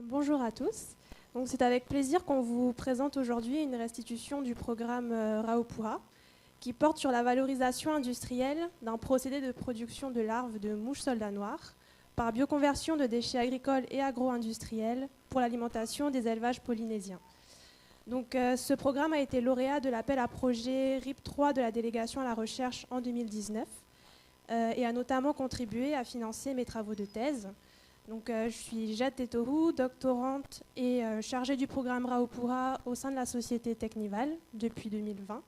Bonjour à tous. Donc, c'est avec plaisir qu'on vous présente aujourd'hui une restitution du programme Raupura qui porte sur la valorisation industrielle d'un procédé de production de larves de mouches soldats noirs par bioconversion de déchets agricoles et agro-industriels pour l'alimentation des élevages polynésiens. Donc, ce programme a été lauréat de l'appel à projet RIP 3 de la délégation à la recherche en 2019 et a notamment contribué à financer mes travaux de thèse. Donc, je suis Jade Tetoru, doctorante et chargée du programme Raupura au sein de la société Technival depuis 2020.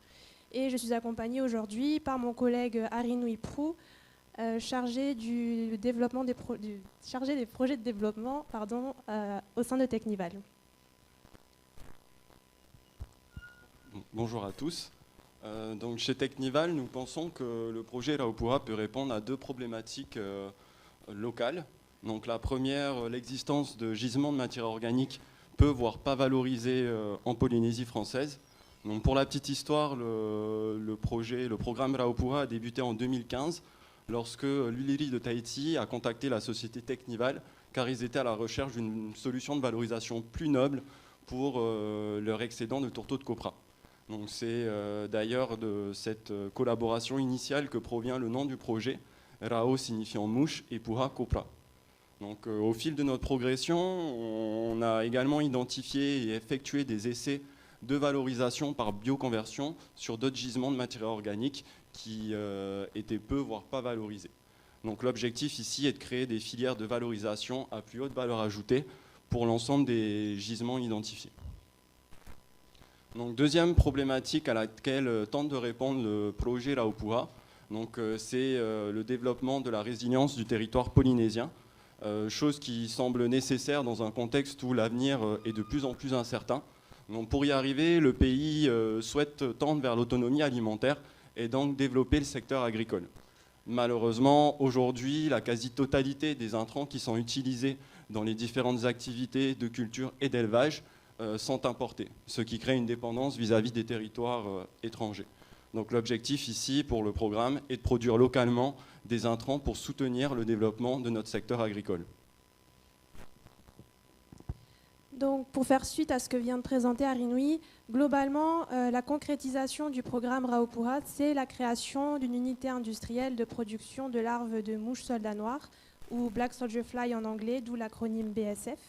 Et je suis accompagnée aujourd'hui par mon collègue Arinui Prou, chargé des projets de développement au sein de Technival. Bonjour à tous. Donc chez Technival, nous pensons que le projet Raupura peut répondre à deux problématiques locales. Donc la première, l'existence de gisements de matière organique peu, voire pas valorisés en Polynésie française. Donc pour la petite histoire, le programme Raupura a débuté en 2015 lorsque l'Uliri de Tahiti a contacté la société Technival car ils étaient à la recherche d'une solution de valorisation plus noble pour leur excédent de tourteaux de copra. Donc c'est d'ailleurs de cette collaboration initiale que provient le nom du projet, Rao signifiant mouche et Pura copra. Donc, au fil de notre progression, on a également identifié et effectué des essais de valorisation par bioconversion sur d'autres gisements de matière organique qui étaient peu, voire pas valorisés. Donc, l'objectif ici est de créer des filières de valorisation à plus haute valeur ajoutée pour l'ensemble des gisements identifiés. Donc, deuxième problématique à laquelle tente de répondre le projet Raupura, c'est le développement de la résilience du territoire polynésien. Chose qui semble nécessaire dans un contexte où l'avenir est de plus en plus incertain. Donc pour y arriver, le pays souhaite tendre vers l'autonomie alimentaire et donc développer le secteur agricole. Malheureusement, aujourd'hui, la quasi-totalité des intrants qui sont utilisés dans les différentes activités de culture et d'élevage sont importés, ce qui crée une dépendance vis-à-vis des territoires étrangers. Donc l'objectif ici pour le programme est de produire localement des intrants pour soutenir le développement de notre secteur agricole. Donc, pour faire suite à ce que vient de présenter Arinui, globalement, la concrétisation du programme Raupura, c'est la création d'une unité industrielle de production de larves de mouches soldats noirs, ou Black Soldier Fly en anglais, d'où l'acronyme BSF.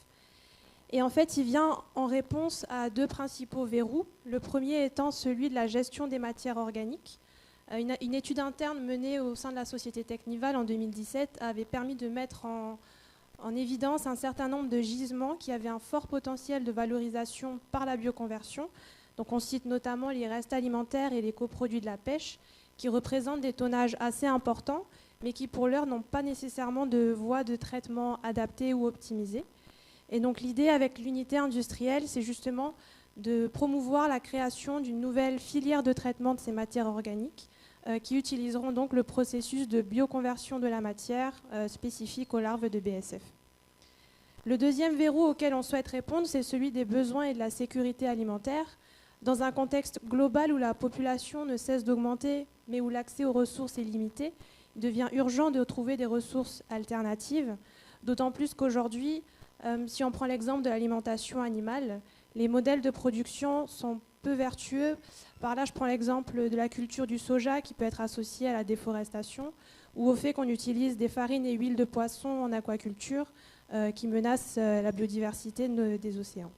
Et en fait, il vient en réponse à deux principaux verrous. Le premier étant celui de la gestion des matières organiques. Une étude interne menée au sein de la société Technival en 2017 avait permis de mettre en évidence un certain nombre de gisements qui avaient un fort potentiel de valorisation par la bioconversion. Donc on cite notamment les restes alimentaires et les coproduits de la pêche, qui représentent des tonnages assez importants, mais qui pour l'heure n'ont pas nécessairement de voie de traitement adaptée ou optimisée. Et donc l'idée avec l'unité industrielle, c'est justement de promouvoir la création d'une nouvelle filière de traitement de ces matières organiques qui utiliseront donc le processus de bioconversion de la matière spécifique aux larves de BSF. Le deuxième verrou auquel on souhaite répondre, c'est celui des besoins et de la sécurité alimentaire. Dans un contexte global où la population ne cesse d'augmenter, mais où l'accès aux ressources est limité, il devient urgent de trouver des ressources alternatives, d'autant plus qu'aujourd'hui, si on prend l'exemple de l'alimentation animale, les modèles de production sont peu vertueux. Par là, je prends l'exemple de la culture du soja qui peut être associée à la déforestation ou au fait qu'on utilise des farines et huiles de poisson en aquaculture qui menacent la biodiversité des océans.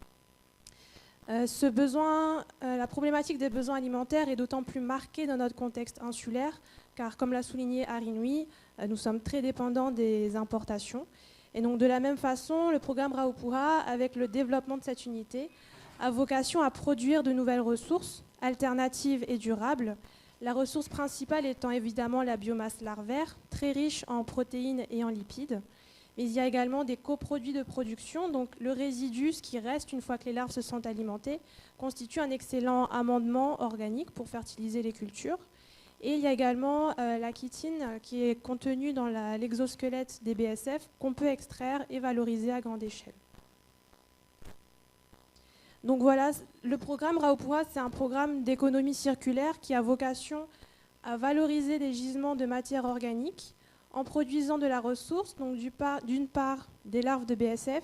La problématique des besoins alimentaires est d'autant plus marquée dans notre contexte insulaire car, comme l'a souligné Arinui, nous sommes très dépendants des importations. Et donc, de la même façon, le programme Raupura, avec le développement de cette unité, a vocation à produire de nouvelles ressources alternatives et durables. La ressource principale étant évidemment la biomasse larvaire, très riche en protéines et en lipides. Mais il y a également des coproduits de production. Donc, le résidu, ce qui reste une fois que les larves se sont alimentées, constitue un excellent amendement organique pour fertiliser les cultures. Et il y a également la chitine qui est contenue dans l'exosquelette des BSF qu'on peut extraire et valoriser à grande échelle. Donc voilà, le programme Raupura, c'est un programme d'économie circulaire qui a vocation à valoriser des gisements de matière organique en produisant de la ressource, donc d'une part des larves de BSF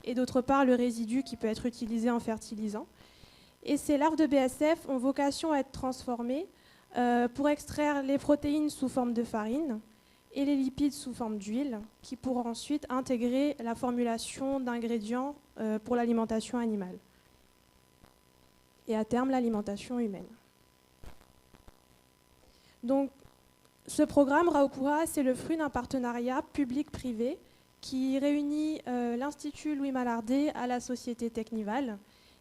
et d'autre part le résidu qui peut être utilisé en fertilisant. Et ces larves de BSF ont vocation à être transformées pour extraire les protéines sous forme de farine et les lipides sous forme d'huile, qui pourront ensuite intégrer la formulation d'ingrédients pour l'alimentation animale et à terme l'alimentation humaine. Donc, ce programme Raupura, c'est le fruit d'un partenariat public-privé qui réunit l'Institut Louis Malardé à la société Technival.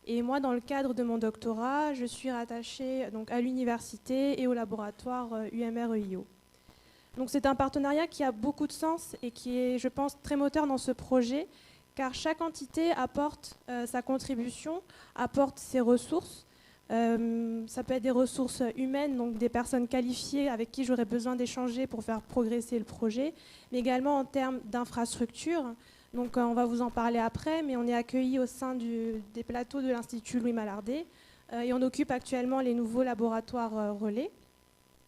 Et moi, dans le cadre de mon doctorat, je suis rattachée donc, à l'université et au laboratoire UMR-EIO. Donc c'est un partenariat qui a beaucoup de sens et qui est, je pense, très moteur dans ce projet, car chaque entité apporte sa contribution, apporte ses ressources. Ça peut être des ressources humaines, donc des personnes qualifiées avec qui j'aurais besoin d'échanger pour faire progresser le projet, mais également en termes d'infrastructures. Donc on va vous en parler après, mais on est accueillis au sein des plateaux de l'Institut Louis Malardé et on occupe actuellement les nouveaux laboratoires relais.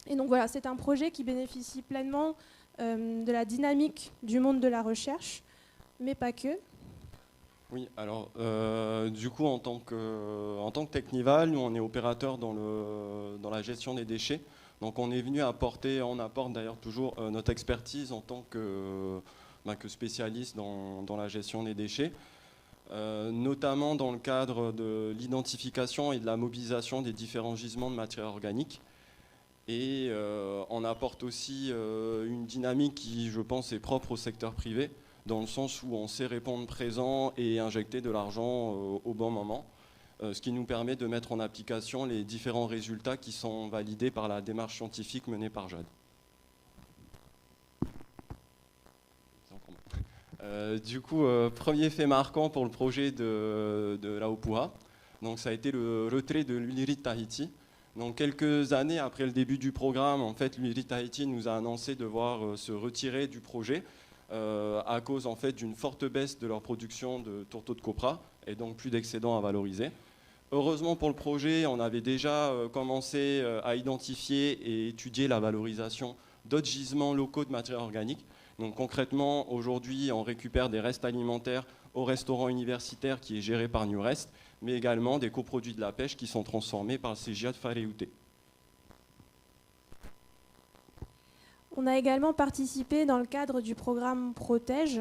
Et donc voilà, c'est un projet qui bénéficie pleinement de la dynamique du monde de la recherche, mais pas que. Oui, alors du coup, en tant que Technival, nous on est opérateur dans la gestion des déchets. Donc on est venu on apporte d'ailleurs toujours notre expertise en tant que spécialiste dans la gestion des déchets, notamment dans le cadre de l'identification et de la mobilisation des différents gisements de matières organiques. Et on apporte aussi une dynamique qui, je pense, est propre au secteur privé, dans le sens où on sait répondre présent et injecter de l'argent au bon moment, ce qui nous permet de mettre en application les différents résultats qui sont validés par la démarche scientifique menée par Jade. Du coup, premier fait marquant pour le projet de Raupura, donc ça a été le retrait de l'huilerie de Tahiti. Donc quelques années après le début du programme, en fait, l'huilerie de Tahiti nous a annoncé devoir se retirer du projet à cause en fait d'une forte baisse de leur production de tourteaux de copra et donc plus d'excédents à valoriser. Heureusement pour le projet, on avait déjà commencé à identifier et étudier la valorisation d'autres gisements locaux de matières organiques. Donc concrètement, aujourd'hui, on récupère des restes alimentaires au restaurant universitaire qui est géré par Newrest, mais également des coproduits de la pêche qui sont transformés par le CGA de Faréouté. On a également participé dans le cadre du programme Protège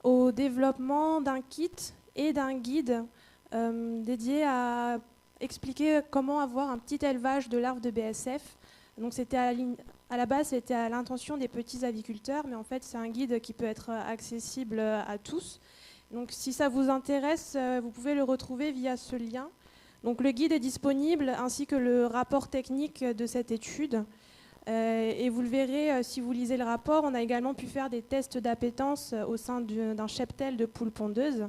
au développement d'un kit et d'un guide dédié à expliquer comment avoir un petit élevage de larves de BSF. Donc c'était à la base, c'était à l'intention des petits aviculteurs, mais en fait, c'est un guide qui peut être accessible à tous. Donc si ça vous intéresse, vous pouvez le retrouver via ce lien. Donc le guide est disponible ainsi que le rapport technique de cette étude. Et vous le verrez si vous lisez le rapport, on a également pu faire des tests d'appétence au sein d'un cheptel de poules pondeuses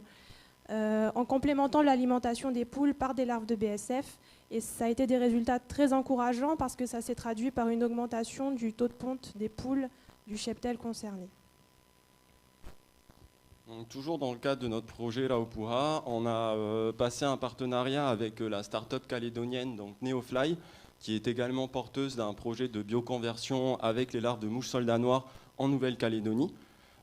en complémentant l'alimentation des poules par des larves de BSF. Et ça a été des résultats très encourageants parce que ça s'est traduit par une augmentation du taux de ponte des poules du cheptel concerné. Donc, toujours dans le cadre de notre projet Raupura, on a passé un partenariat avec la start-up calédonienne donc Neofly, qui est également porteuse d'un projet de bioconversion avec les larves de mouches soldats noirs en Nouvelle-Calédonie.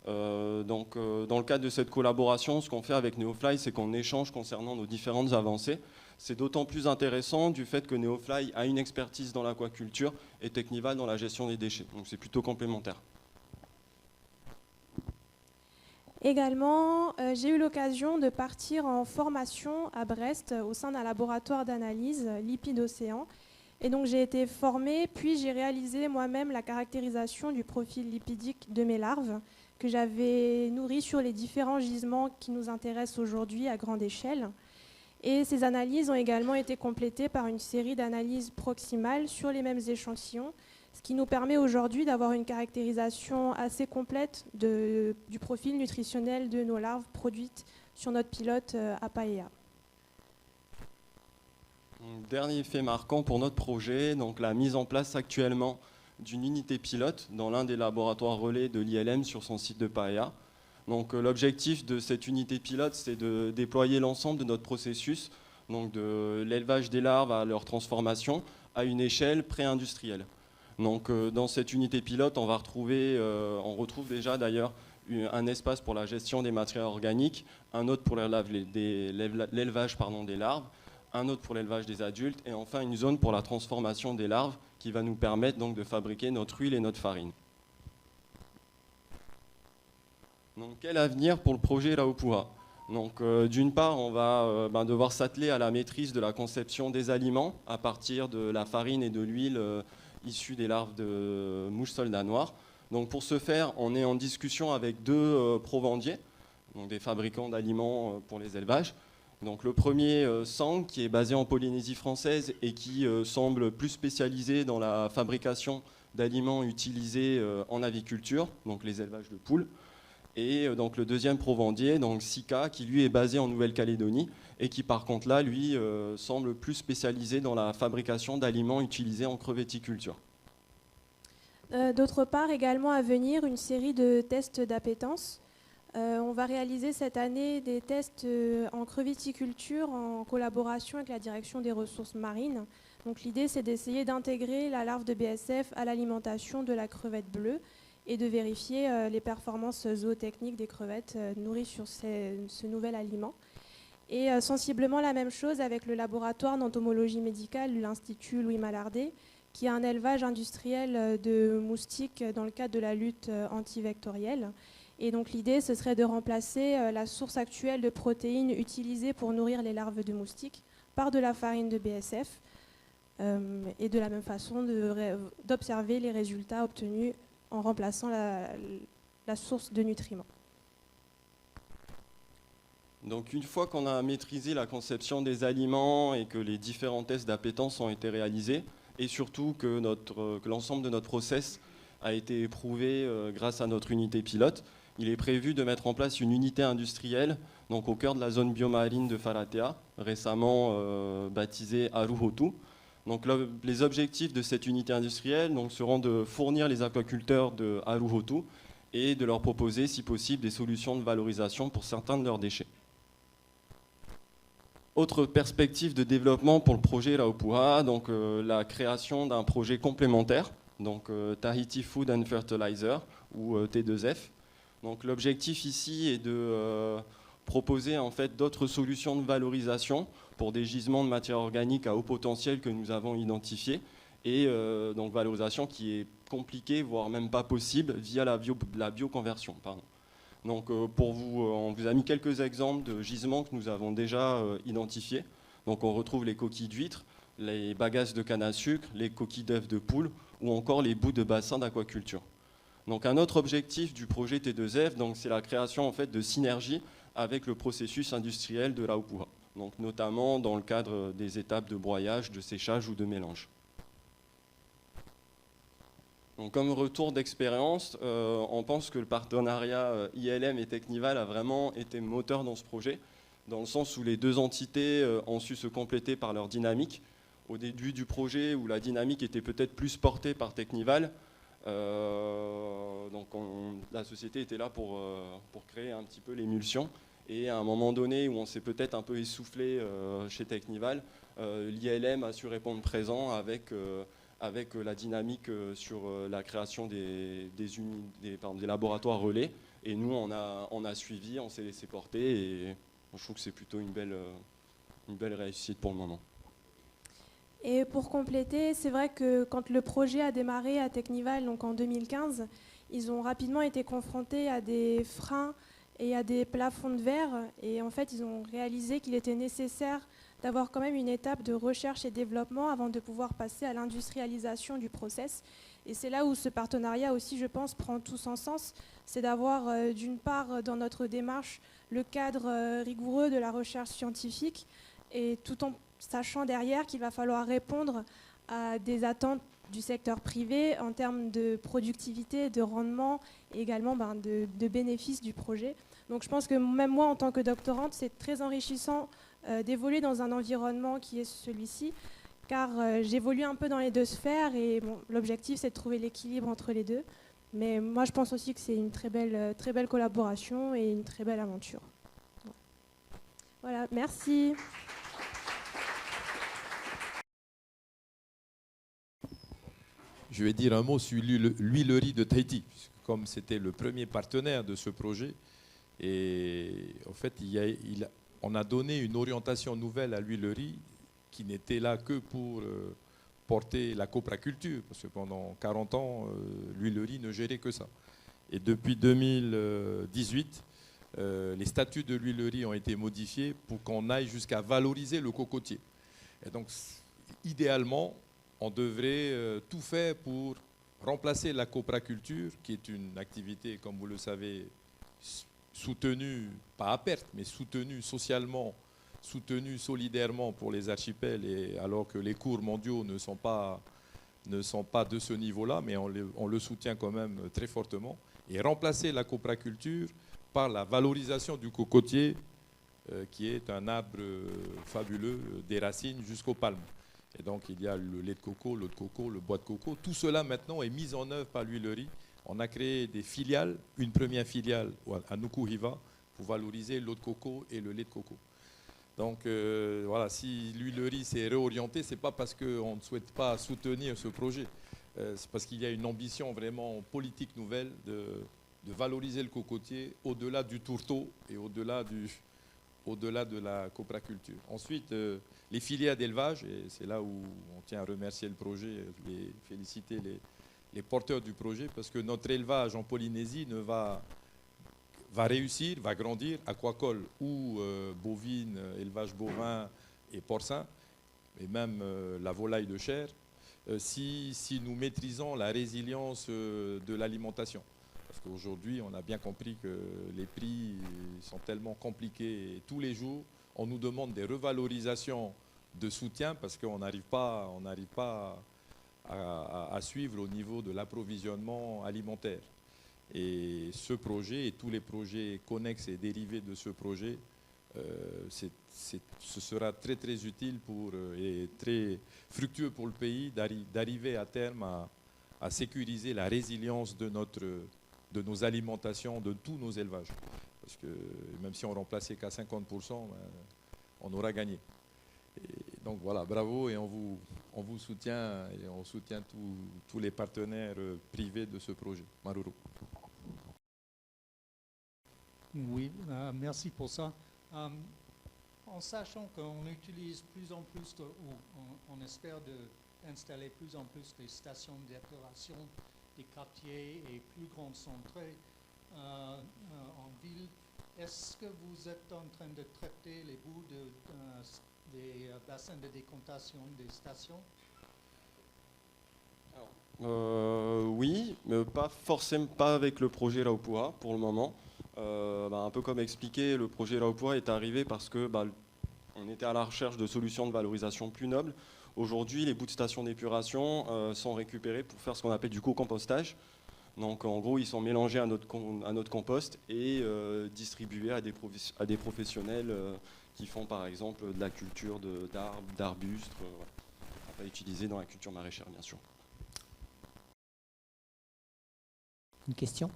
Dans le cadre de cette collaboration, ce qu'on fait avec Neofly, c'est qu'on échange concernant nos différentes avancées. C'est d'autant plus intéressant du fait que Neofly a une expertise dans l'aquaculture et Technival dans la gestion des déchets. Donc c'est plutôt complémentaire. Également, j'ai eu l'occasion de partir en formation à Brest au sein d'un laboratoire d'analyse Lipides Océan. Et donc j'ai été formée, puis j'ai réalisé moi-même la caractérisation du profil lipidique de mes larves que j'avais nourries sur les différents gisements qui nous intéressent aujourd'hui à grande échelle. Et ces analyses ont également été complétées par une série d'analyses proximales sur les mêmes échantillons, ce qui nous permet aujourd'hui d'avoir une caractérisation assez complète du profil nutritionnel de nos larves produites sur notre pilote à Paella. Dernier fait marquant pour notre projet, donc la mise en place actuellement d'une unité pilote dans l'un des laboratoires relais de l'ILM sur son site de Paella. Donc l'objectif de cette unité pilote, c'est de déployer l'ensemble de notre processus, donc de l'élevage des larves à leur transformation à une échelle pré-industrielle. Donc dans cette unité pilote, on retrouve déjà d'ailleurs un espace pour la gestion des matières organiques, un autre pour l'élevage des larves, un autre pour l'élevage des adultes, et enfin une zone pour la transformation des larves qui va nous permettre donc de fabriquer notre huile et notre farine. Donc, quel avenir pour le projet Raupura? Donc, d'une part, on va devoir s'atteler à la maîtrise de la conception des aliments à partir de la farine et de l'huile issues des larves de mouches soldats noirs. Donc, pour ce faire, on est en discussion avec deux provandiers, donc des fabricants d'aliments pour les élevages. Donc, le premier, Sang, qui est basé en Polynésie française et qui semble plus spécialisé dans la fabrication d'aliments utilisés en aviculture, donc les élevages de poules. Et donc le deuxième provandier, donc Sika, qui lui est basé en Nouvelle-Calédonie et qui par contre là, lui, semble plus spécialisé dans la fabrication d'aliments utilisés en crevetticulture. D'autre part, également à venir, une série de tests d'appétence. On va réaliser cette année des tests en crevetticulture en collaboration avec la direction des ressources marines. Donc l'idée, c'est d'essayer d'intégrer la larve de BSF à l'alimentation de la crevette bleue et de vérifier les performances zootechniques des crevettes nourries sur ce nouvel aliment. Et sensiblement la même chose avec le laboratoire d'entomologie médicale de l'Institut Louis Malardé, qui a un élevage industriel de moustiques dans le cadre de la lutte antivectorielle. Et donc l'idée, ce serait de remplacer la source actuelle de protéines utilisées pour nourrir les larves de moustiques par de la farine de BSF, et de la même façon d'observer les résultats obtenus en remplaçant la source de nutriments. Donc une fois qu'on a maîtrisé la conception des aliments et que les différents tests d'appétence ont été réalisés, et surtout que l'ensemble de notre process a été éprouvé grâce à notre unité pilote, il est prévu de mettre en place une unité industrielle donc au cœur de la zone biomarine de Wharatea, récemment baptisée Aruhotu. Donc, les objectifs de cette unité industrielle seront de fournir les aquaculteurs de Aruhotu et de leur proposer, si possible, des solutions de valorisation pour certains de leurs déchets. Autre perspective de développement pour le projet Raupura, donc la création d'un projet complémentaire, donc Tahiti Food and Fertilizer, ou T2F. Donc, l'objectif ici est de proposer en fait d'autres solutions de valorisation pour des gisements de matière organique à haut potentiel que nous avons identifiés, et donc valorisation qui est compliquée, voire même pas possible, via la bioconversion. Donc on vous a mis quelques exemples de gisements que nous avons déjà identifiés. Donc on retrouve les coquilles d'huîtres, les bagasses de canne à sucre, les coquilles d'œufs de poule ou encore les bouts de bassins d'aquaculture. Donc un autre objectif du projet T2F, c'est la création en fait de synergies avec le processus industriel de Raupura, donc notamment dans le cadre des étapes de broyage, de séchage ou de mélange. Donc, comme retour d'expérience, on pense que le partenariat ILM et Technival a vraiment été moteur dans ce projet, dans le sens où les deux entités ont su se compléter par leur dynamique. Au début du projet, où la dynamique était peut-être plus portée par Technival, la société était là pour créer un petit peu l'émulsion. Et à un moment donné où on s'est peut-être un peu essoufflé chez Technival, l'ILM a su répondre présent avec la dynamique sur la création des laboratoires relais. Et nous, on a suivi, on s'est laissé porter. Et je trouve que c'est plutôt une belle réussite pour le moment. Et pour compléter, c'est vrai que quand le projet a démarré à Technival, donc en 2015, ils ont rapidement été confrontés à des freins et à des plafonds de verre. Et en fait, ils ont réalisé qu'il était nécessaire d'avoir quand même une étape de recherche et développement avant de pouvoir passer à l'industrialisation du process. Et c'est là où ce partenariat aussi, je pense, prend tout son sens. C'est d'avoir, d'une part, dans notre démarche, le cadre rigoureux de la recherche scientifique, et tout en sachant derrière qu'il va falloir répondre à des attentes du secteur privé en termes de productivité, de rendement et également de bénéfices du projet. Donc je pense que même moi, en tant que doctorante, c'est très enrichissant d'évoluer dans un environnement qui est celui-ci, car j'évolue un peu dans les deux sphères et l'objectif, c'est de trouver l'équilibre entre les deux. Mais moi, je pense aussi que c'est une très belle collaboration et une très belle aventure. Voilà, merci. Je vais dire un mot sur l'huilerie de Tahiti. comme c'était le premier partenaire de ce projet. Et en fait, on a donné une orientation nouvelle à l'huilerie qui n'était là que pour porter la copraculture, parce que pendant 40 ans, l'huilerie ne gérait que ça. Et depuis 2018, les statuts de l'huilerie ont été modifiés pour qu'on aille jusqu'à valoriser le cocotier. Et donc, idéalement, on devrait tout faire pour remplacer la copraculture, qui est une activité, comme vous le savez, soutenue, pas à perte, mais soutenue socialement, soutenue solidairement pour les archipels, et alors que les cours mondiaux ne sont pas de ce niveau-là, mais on le soutient quand même très fortement, et remplacer la copraculture par la valorisation du cocotier, qui est un arbre fabuleux, des racines jusqu'aux palmes. Et donc il y a le lait de coco, l'eau de coco, le bois de coco. Tout cela maintenant est mis en œuvre par l'huilerie. On a créé des filiales, une première filiale à Nukuhiva pour valoriser l'eau de coco et le lait de coco. Donc voilà, si l'huilerie s'est réorientée, ce n'est pas parce qu'on ne souhaite pas soutenir ce projet. C'est parce qu'il y a une ambition vraiment politique nouvelle de valoriser le cocotier au-delà du tourteau et au-delà de la copraculture. Ensuite, les filières d'élevage, et c'est là où on tient à remercier le projet, féliciter les porteurs du projet, parce que notre élevage en Polynésie va réussir, va grandir, aquacole ou bovine, élevage bovin et porcin, et même la volaille de chair, si nous maîtrisons la résilience de l'alimentation. Parce qu'aujourd'hui, on a bien compris que les prix sont tellement compliqués. Et tous les jours, on nous demande des revalorisations de soutien parce qu'on n'arrive pas à suivre au niveau de l'approvisionnement alimentaire. Et ce projet et tous les projets connexes et dérivés de ce projet, ce sera très très utile et très fructueux pour le pays d'arriver à terme à sécuriser la résilience de nos alimentations, de tous nos élevages. Parce que même si on remplaçait qu'à 50%, on aura gagné. Et donc voilà, bravo, et on vous soutient, et on soutient tous les partenaires privés de ce projet. Maruru. Oui, merci pour ça. En sachant qu'on utilise plus en plus, ou on espère d'installer plus en plus des stations d'épuration, des quartiers et plus grands centrales en ville, est-ce que vous êtes en train de traiter les bouts des bassins de décantation des stations? Oui, mais pas forcément, pas avec le projet Raupura pour le moment. Un peu comme expliqué, le projet Raupura est arrivé parce que on était à la recherche de solutions de valorisation plus nobles. Aujourd'hui, les bouts de stations d'épuration sont récupérés pour faire ce qu'on appelle du co-compostage. Donc en gros, ils sont mélangés à notre compost et distribués à des professionnels qui font par exemple de la culture d'arbres, d'arbustes, à utiliser dans la culture maraîchère bien sûr. Une question.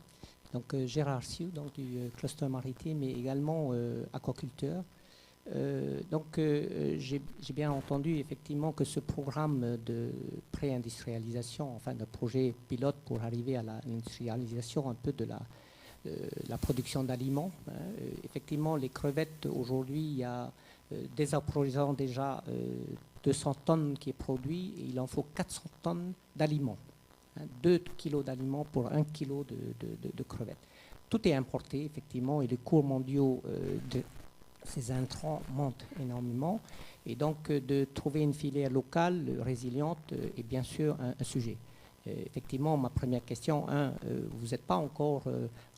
Donc Gérard Sioux, donc du cluster maritime, mais également aquaculteur. J'ai bien entendu effectivement que ce programme de pré-industrialisation, enfin de projet pilote pour arriver à l'industrialisation un peu de la production d'aliments. Effectivement, les crevettes, aujourd'hui, il y a dès à présent déjà 200 tonnes qui est produit, et il en faut 400 tonnes d'aliments. 2 kilos d'aliments pour 1 kilo de crevettes. Tout est importé, effectivement, et les cours mondiaux de ces intrants montent énormément. Et donc, de trouver une filière locale, résiliente, est bien sûr un sujet. Effectivement, ma première question, vous n'êtes pas encore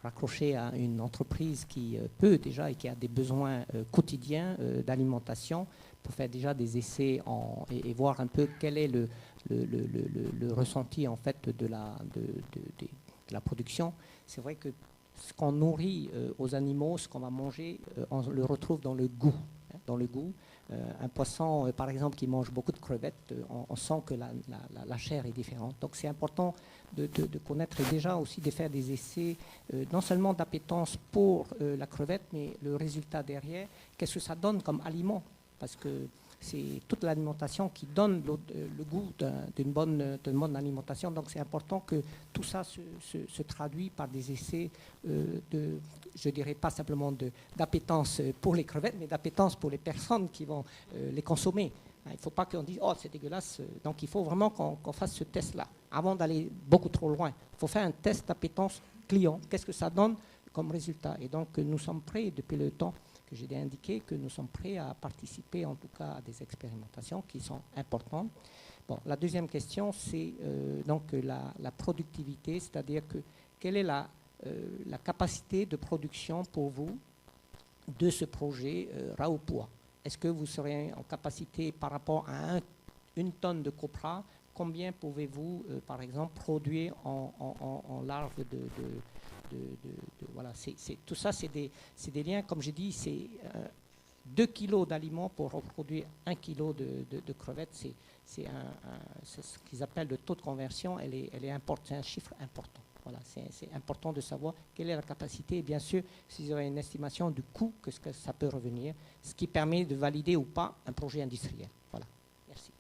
raccroché à une entreprise qui peut déjà et qui a des besoins quotidiens d'alimentation pour faire déjà des essais et voir un peu quel est le ressenti en fait de la production. C'est vrai que ce qu'on nourrit aux animaux, ce qu'on va manger, on le retrouve dans le goût. Dans le goût. Un poisson, par exemple, qui mange beaucoup de crevettes, on sent que la chair est différente. Donc c'est important de connaître et déjà aussi de faire des essais, non seulement d'appétence pour la crevette, mais le résultat derrière, qu'est-ce que ça donne comme aliment? Parce que c'est toute l'alimentation qui donne le goût d'une bonne alimentation. Donc c'est important que tout ça se traduit par des essais je dirais pas simplement d'appétence pour les crevettes, mais d'appétence pour les personnes qui vont les consommer. Il ne faut pas qu'on dise « oh, c'est dégueulasse ». Donc il faut vraiment qu'on fasse ce test-là avant d'aller beaucoup trop loin. Il faut faire un test d'appétence client. Qu'est-ce que ça donne comme résultat? Et donc nous sommes prêts, depuis le temps que j'ai indiqué, que nous sommes prêts à participer en tout cas à des expérimentations qui sont importantes. Bon, la deuxième question, c'est donc la productivité, c'est-à-dire que quelle est la capacité de production pour vous de ce projet Raupua? Est-ce que vous serez en capacité par rapport à une tonne de copra, combien pouvez-vous par exemple produire en larves voilà, tout ça, c'est des liens, comme j'ai dit, c'est 2 kilos d'aliments pour reproduire 1 kilo de crevettes. C'est ce qu'ils appellent le taux de conversion, elle est important, c'est un chiffre important. Voilà, c'est important de savoir quelle est la capacité et bien sûr, s'ils auraient une estimation du coût que ça peut revenir, ce qui permet de valider ou pas un projet industriel. Voilà, merci.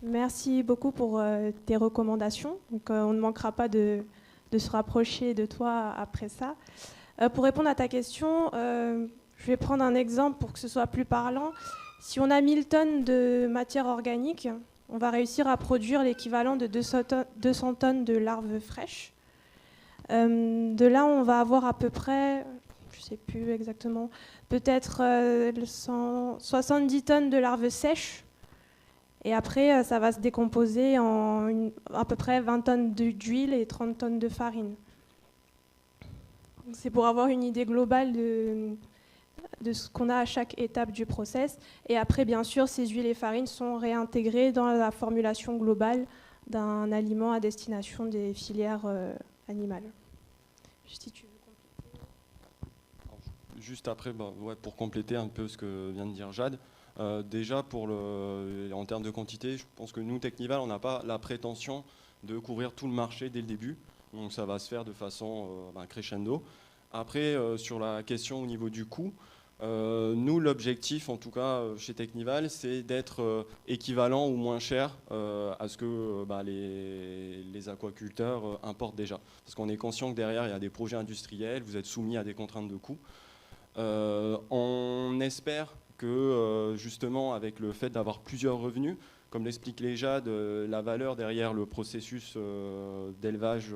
Merci beaucoup pour tes recommandations. Donc, on ne manquera pas de se rapprocher de toi après ça. Pour répondre à ta question, je vais prendre un exemple pour que ce soit plus parlant. Si on a 1000 tonnes de matière organique, on va réussir à produire l'équivalent de 200 tonnes de larves fraîches. De là, on va avoir à peu près, je ne sais plus exactement, peut-être 70 tonnes de larves sèches. Et après, ça va se décomposer en à peu près 20 tonnes d'huile et 30 tonnes de farine. C'est pour avoir une idée globale de ce qu'on a à chaque étape du process. Et après, bien sûr, ces huiles et farines sont réintégrées dans la formulation globale d'un aliment à destination des filières animales. Si tu veux compléter. Juste après, pour compléter un peu ce que vient de dire Jade, déjà, en termes de quantité, je pense que nous, Technival, on n'a pas la prétention de couvrir tout le marché dès le début. Donc ça va se faire de façon crescendo. Après, sur la question au niveau du coût, nous, l'objectif, en tout cas chez Technival, c'est d'être équivalent ou moins cher à ce que les aquaculteurs importent déjà. Parce qu'on est conscient que derrière, il y a des projets industriels, vous êtes soumis à des contraintes de coût. On espère que justement avec le fait d'avoir plusieurs revenus, comme l'explique Jade, la valeur derrière le processus d'élevage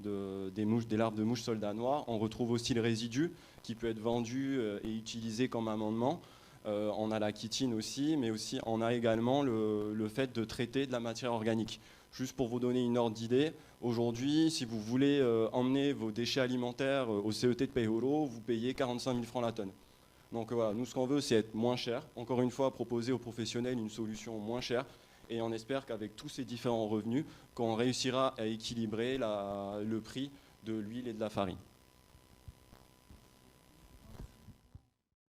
des larves de mouches soldats noirs, on retrouve aussi le résidu qui peut être vendu et utilisé comme amendement. On a la chitine aussi, mais aussi on a également le fait de traiter de la matière organique. Juste pour vous donner une ordre d'idée, aujourd'hui, si vous voulez emmener vos déchets alimentaires au CET de Payolo, vous payez 45 000 francs la tonne. Donc voilà, nous ce qu'on veut, c'est être moins cher. Encore une fois, proposer aux professionnels une solution moins chère. Et on espère qu'avec tous ces différents revenus, qu'on réussira à équilibrer le prix de l'huile et de la farine.